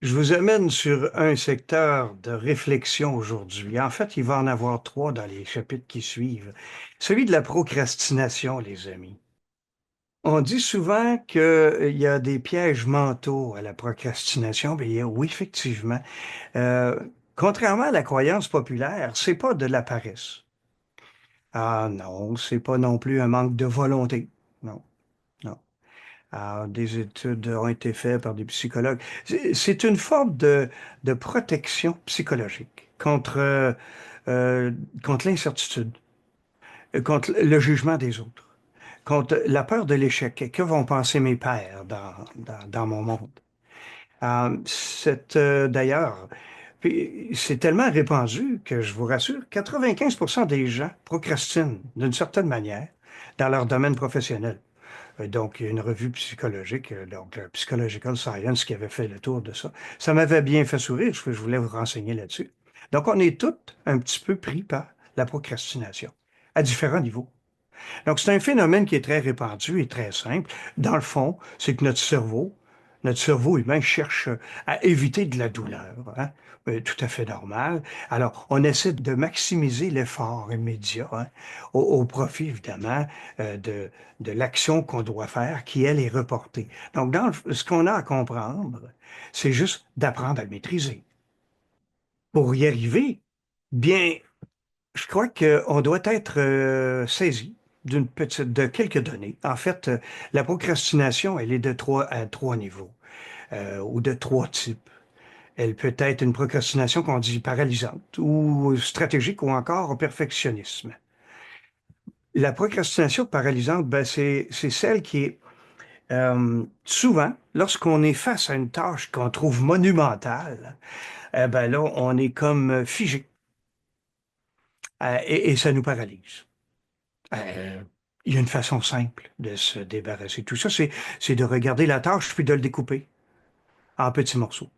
Je vous amène sur un secteur de réflexion aujourd'hui. En fait, il va en avoir trois dans les chapitres qui suivent. Celui de la procrastination, les amis. On dit souvent qu'il y a des pièges mentaux à la procrastination. Bien, oui, effectivement. Euh, Contrairement à la croyance populaire, c'est pas de la paresse. Ah non, c'est pas non plus un manque de volonté. Non, non. Alors, des études ont été faites par des psychologues. C'est une forme de protection psychologique euh, contre l'incertitude, contre le jugement des autres, contre la peur de l'échec. Que vont penser mes pairs dans mon monde? D'ailleurs, puis c'est tellement répandu que je vous rassure, 95% des gens procrastinent d'une certaine manière dans leur domaine professionnel. Donc, il y a une revue psychologique, donc Psychological Science, qui avait fait le tour de ça. Ça m'avait bien fait sourire, je voulais vous renseigner là-dessus. Donc, on est tous un petit peu pris par la procrastination, à différents niveaux. Donc, c'est un phénomène qui est très répandu et très simple. Dans le fond, c'est que notre cerveau humain cherche à éviter de la douleur, hein. Tout à fait normal. Alors, on essaie de maximiser l'effort immédiat, hein, au profit, évidemment, de l'action qu'on doit faire, qui, elle, est reportée. Donc, ce qu'on a à comprendre, c'est juste d'apprendre à le maîtriser. Pour y arriver, bien, je crois qu'on doit être saisi de quelques données. En fait, la procrastination, elle est à trois niveaux ou de trois types. Elle peut être une procrastination qu'on dit paralysante ou stratégique ou encore au perfectionnisme. La procrastination paralysante, ben, c'est celle qui est souvent, lorsqu'on est face à une tâche qu'on trouve monumentale, ben là, on est comme figé et ça nous paralyse. Euh, il y a une façon simple de se débarrasser de tout ça, c'est de regarder la tâche puis de le découper en petits morceaux.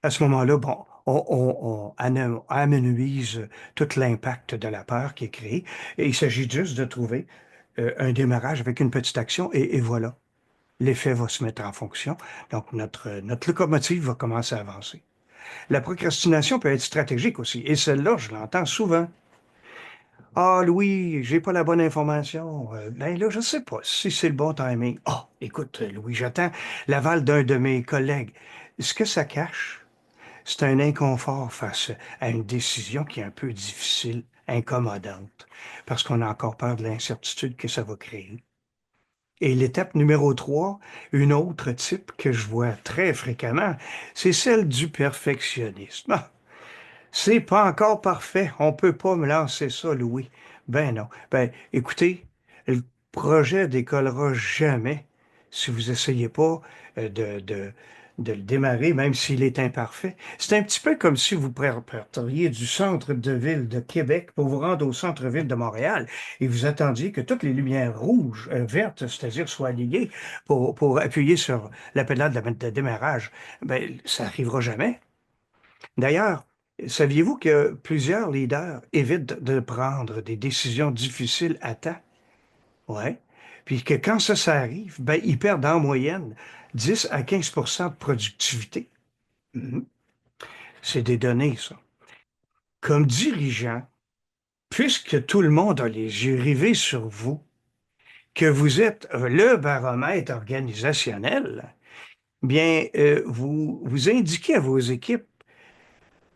À ce moment-là, bon, on amenuise tout l'impact de la peur qui est créé et il s'agit juste de trouver un démarrage avec une petite action et voilà, l'effet va se mettre en fonction. Donc, notre locomotive va commencer à avancer. La procrastination peut être stratégique aussi et celle-là, je l'entends souvent. Ah, Louis, j'ai pas la bonne information. Ben là, je sais pas si c'est le bon timing. Ah, écoute, Louis, j'attends l'aval d'un de mes collègues. Ce que ça cache, c'est un inconfort face à une décision qui est un peu difficile, incommodante, parce qu'on a encore peur de l'incertitude que ça va créer. Et l'étape numéro 3, une autre type que je vois très fréquemment, c'est celle du perfectionnisme. Ah, c'est pas encore parfait. On peut pas me lancer ça, Louis. Ben non. Ben, écoutez, le projet décollera jamais si vous essayez pas euh, de, de, de le démarrer, même s'il est imparfait. C'est un petit peu comme si vous parteriez du centre de ville de Québec pour vous rendre au centre-ville de Montréal et vous attendiez que toutes les lumières rouges, vertes, c'est-à-dire soient alignées pour appuyer sur la pédale de démarrage. Ben, ça arrivera jamais. D'ailleurs, saviez-vous que plusieurs leaders évitent de prendre des décisions difficiles à temps? Ouais. Puis que quand ça arrive, ben, ils perdent en moyenne 10 à 15 de productivité. Mhm. C'est des données, ça. Comme dirigeant, puisque tout le monde a les yeux rivés sur vous, que vous êtes le baromètre organisationnel, bien, vous indiquez à vos équipes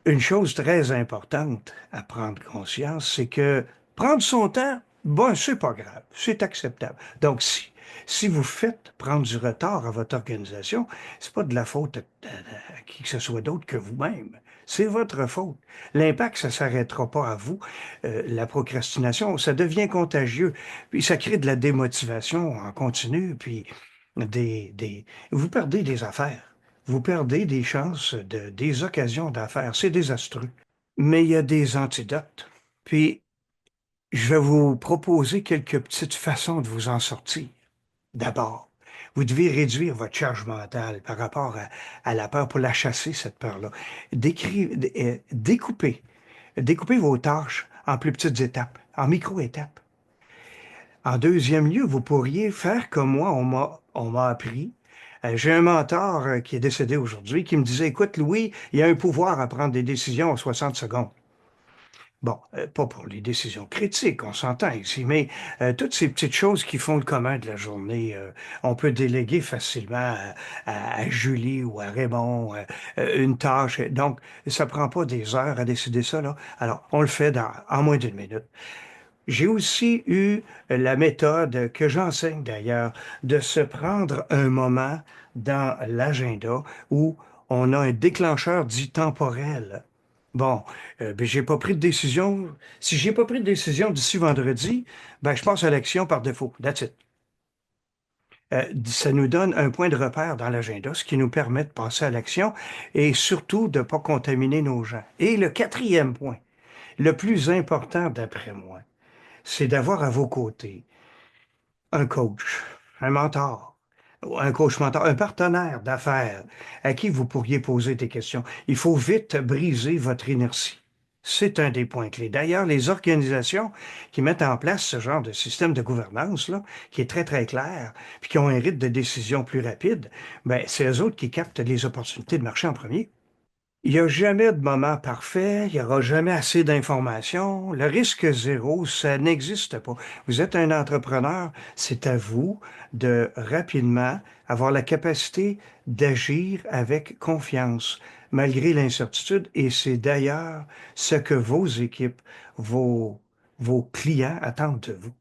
une chose très importante à prendre conscience, c'est que prendre son temps, bon, c'est pas grave, c'est acceptable. Donc, si vous faites prendre du retard à votre organisation, c'est pas de la faute à qui que ce soit d'autre que vous-même. C'est votre faute. L'impact, ça s'arrêtera pas à vous. La procrastination, ça devient contagieux. Puis ça crée de la démotivation en continu, puis vous perdez des affaires. Vous perdez des chances, des occasions d'affaires. C'est désastreux. Mais il y a des antidotes. Puis, je vais vous proposer quelques petites façons de vous en sortir. D'abord, vous devez réduire votre charge mentale par rapport à la peur pour la chasser, cette peur-là. Découpez. Découpez vos tâches en plus petites étapes, en micro-étapes. En deuxième lieu, vous pourriez faire comme moi, on m'a appris. J'ai un mentor qui est décédé aujourd'hui qui me disait, écoute, Louis, il y a un pouvoir à prendre des décisions en 60 secondes. Bon, pas pour les décisions critiques, on s'entend ici, mais toutes ces petites choses qui font le commun de la journée, on peut déléguer facilement à Julie ou à Raymond une tâche. Donc, ça prend pas des heures à décider ça, là. Alors, on le fait en moins d'une minute. J'ai aussi eu la méthode que j'enseigne d'ailleurs, de se prendre un moment dans l'agenda où on a un déclencheur dit temporel. Bon, ben, j'ai pas pris de décision. Si j'ai pas pris de décision d'ici vendredi, ben, je passe à l'action par défaut. That's it. Ça nous donne un point de repère dans l'agenda, ce qui nous permet de passer à l'action et surtout de ne pas contaminer nos gens. Et le quatrième point, le plus important d'après moi, c'est d'avoir à vos côtés un coach, un mentor, ou un coach mentor, un partenaire d'affaires à qui vous pourriez poser des questions. Il faut vite briser votre inertie. C'est un des points clés. D'ailleurs, les organisations qui mettent en place ce genre de système de gouvernance, là, qui est très, très clair, puis qui ont un rythme de décision plus rapide, ben, c'est eux autres qui captent les opportunités de marché en premier. Il n'y a jamais de moment parfait, il n'y aura jamais assez d'informations. Le risque zéro, ça n'existe pas. Vous êtes un entrepreneur, c'est à vous de rapidement avoir la capacité d'agir avec confiance, malgré l'incertitude. Et c'est d'ailleurs ce que vos équipes, vos clients attendent de vous.